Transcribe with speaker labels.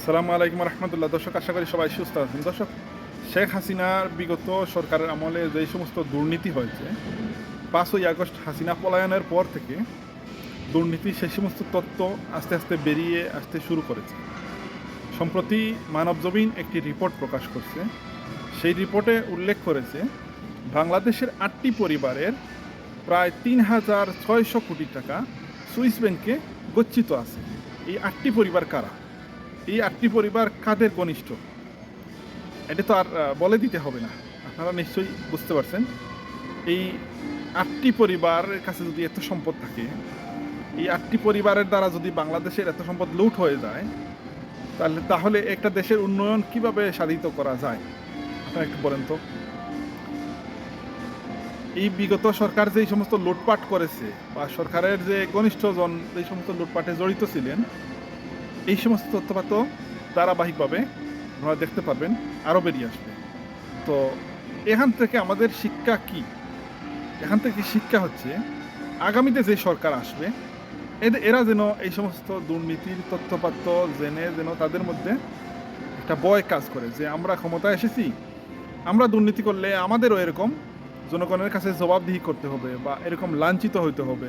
Speaker 1: আসসালামু আলাইকুম রহমতুল্লাহ। দর্শক, আশা করি সবাই সুস্থ আছেন। দর্শক, শেখ হাসিনার বিগত সরকারের আমলে যে সমস্ত দুর্নীতি হয়েছে, 5ই আগস্ট হাসিনা পলায়নের পর থেকে দুর্নীতি সেই সমস্ত তথ্য আস্তে আস্তে বেরিয়ে আসতে শুরু করেছে। সম্প্রতি মানবজমিন একটি রিপোর্ট প্রকাশ করছে। সেই রিপোর্টে উল্লেখ করেছে বাংলাদেশের 8টি পরিবারের প্রায় 3,600 কোটি টাকা সুইস ব্যাংকে গচ্ছিত আছে। এই 8টি পরিবার কারা? এই 8টি পরিবার কাদের ঘনিষ্ঠ? এটা তো আর বলে দিতে হবে না, আপনারা নিশ্চয়ই বুঝতে পারছেন। এই 8টি পরিবারের কাছে যদি এত সম্পদ থাকে, এই 8টি পরিবারের দ্বারা যদি বাংলাদেশের এত সম্পদ লুট হয়ে যায়, তাহলে একটা দেশের উন্নয়ন কিভাবে সাধিত করা যায়? আপনারা একটু বলেন তো। এই বিগত সরকার যেই সমস্ত লুটপাট করেছে, বা সরকারের যে ঘনিষ্ঠজন যেই সমস্ত লুটপাটে জড়িত ছিলেন, এই সমস্ত তথ্যপাত্র ধারাবাহিকভাবে আপনারা দেখতে পারবেন, আরও বেরিয়ে আসবে। তো এখান থেকে আমাদের শিক্ষা কি? এখান থেকে শিক্ষা হচ্ছে, আগামীতে যে সরকার আসবে, এরা যেন এই সমস্ত দুর্নীতির তথ্যপাত্র জেনে যেন তাদের মধ্যে একটা ভয় কাজ করে, যে আমরা ক্ষমতায় এসেছি, আমরা দুর্নীতি করলে আমাদেরও এরকম জনগণের কাছে জবাবদিহি করতে হবে, বা এরকম লাঞ্ছিত হইতে হবে।